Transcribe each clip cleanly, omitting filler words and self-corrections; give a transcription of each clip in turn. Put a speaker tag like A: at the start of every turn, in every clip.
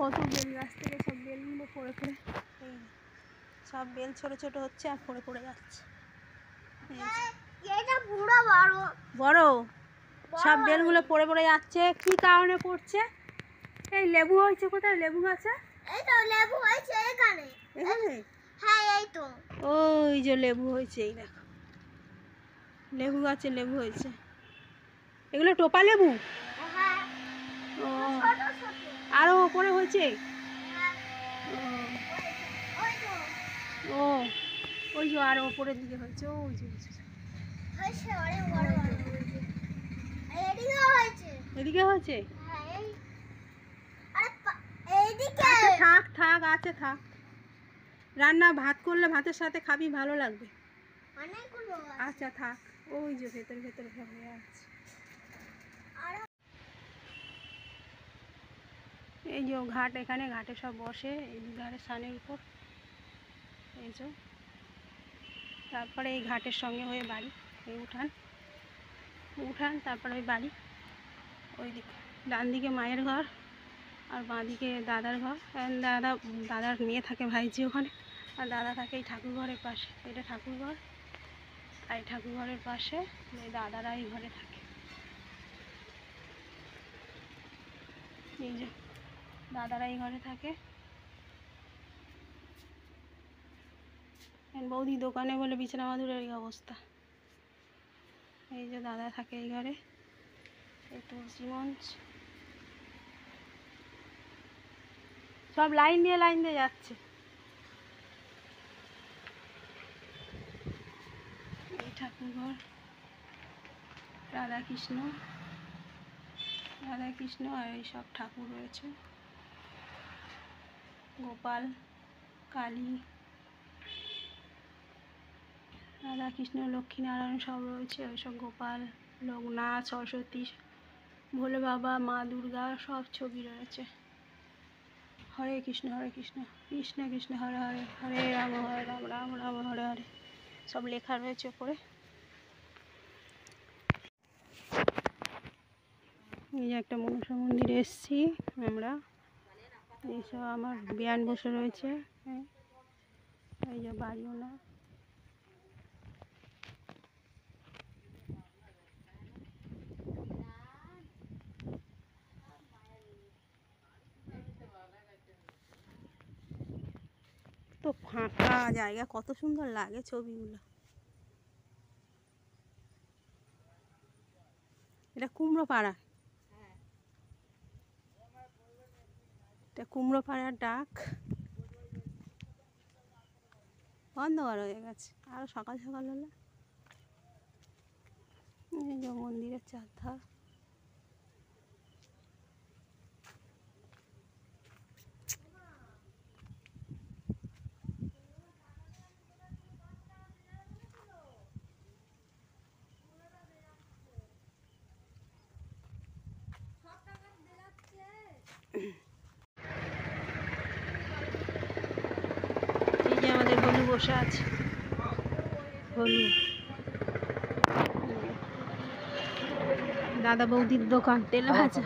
A: কত বেল গাছ থেকে সব বেলগুলো পড়ে পড়ে, এই সব বেল ছোট ছোট হচ্ছে আর পড়ে পড়ে যাচ্ছে। বড় সব বেলগুলো পড়ে পড়ে যাচ্ছে। কি কারণে পড়ছে? এই লেবু হয়েছে কোথায়? লেবু গাছে
B: এই তো লেবু হয়েছে এখানে। হ্যাঁ এই তো
A: ওই যে লেবু হয়েছে, এই দেখো লেবু গাছে লেবু হয়েছে। এগুলো টোপা লেবু?
B: হ্যাঁ
A: ও
B: ছোট ছোট।
A: আরো ওপরে হয়েছে?
B: ওই তো
A: ও ওই যে আরো ওপরের দিকে হয়েছে, ওই যে
B: হয়েছে অনেক বড় বড় হয়েছে। এদিকে হয়েছে।
A: এদিকে হয়েছে?
B: হ্যাঁ এই আরে এইদিকে
A: আচ্ছা থাক থাক, আছে থাক। রান্না ভাত করলে ভাতের সাথে খাবি, ভালো লাগবে।
B: অনেকগুলো
A: আচ্ছা থাক, ওই যে ভেতরে ভেতরে সব হয়ে আছে। এই যে ঘাট, এখানে ঘাটে সব বসে এই ধারে সানের উপর, এই যে। তারপরে এই ঘাটের সঙ্গে হয়ে বাড়ি, এই উঠান উঠান, তারপরে ওই বাড়ি ওই দিকে। ডান দিকে মায়ের ঘর আর বাঁ দিকে দাদার ঘর। দাদার মেয়ে থাকে ভাইজি ওখানে, আর দাদা থাকে এই ঠাকুর ঘরের পাশে। এটা ঠাকুর ঘর, আর এই ঠাকুর ঘরের পাশে এই দাদারা এই ঘরে থাকে। এই যে দাদারা এই ঘরে থাকে। বৌদি দোকানে বলে বিছানা মাদুরের এই অবস্থা। এই যে দাদা থাকে এই ঘরে। এই তুলসী মঞ্চ, সব লাইন দিয়ে যাচ্ছে। এই ঠাকুর ঘর, রাধা কৃষ্ণ আর এই সব ঠাকুর রয়েছে। গোপাল, কালী, রাধা কৃষ্ণ, লক্ষ্মীনারায়ণ সব রয়েছে। ওই সব গোপাল, লোকনাথ, সরস্বতী, ভোলে বাবা, মা দুর্গা সব ছবি রয়েছে। হরে কৃষ্ণ কৃষ্ণ কৃষ্ণ হরে হরে, হরে রাম রাম রাম হরে হরে, সব লেখা রয়েছে ওপরে। এই যে একটা মনসা মন্দিরে এসেছি আমরা। এইসব আমার বিয়ান বসে রয়েছে। এই যে বাড়িও না। তো ফাঁকা জায়গা, কত সুন্দর লাগে ছবিগুলো। এটা কুমড়ো পাড়া, এটা কুমড়ো পাড়ার ডাক। অন্ধকার হয়ে গেছে, আরো সকাল সকাল হলে। এই যে মন্দিরের চারধার। এই যে আমাদের ভলু বসে আছে, ভলু। দাদা বৌদির দোকান, তেলে ভাজা।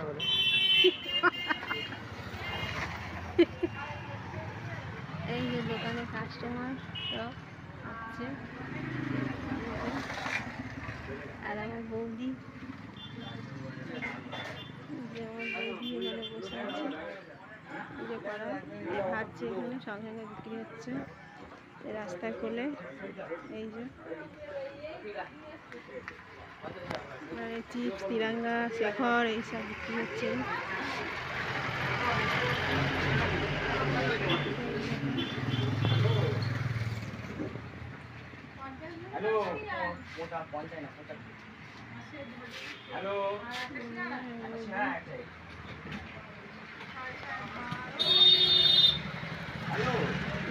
A: এই যে দোকানে কাস্টমার সব আসছে, আর আমার বৌদি, যে আমার বৌদি এখানে বসে আছে পুজো করা, ভাজছে এখানে, সব জায়গায় বিক্রি হচ্ছে রাস্তায় কোলে। এই যে চিপস, তিরাঙ্গা, শেখর এইসব বিক্রি হচ্ছে।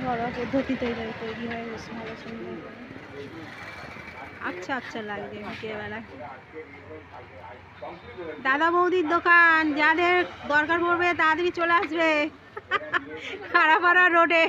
A: ঘরোয়া পদ্ধতিতে তৈরি হয়, বেশ ভালো সুন্দর। আচ্ছা আচ্ছা লাগছে বিকেলবেলা। দাদা বৌদির দোকান, যাদের দরকার পড়বে তাড়াতাড়ি চলে আসবে খারাপাড়া রোডে।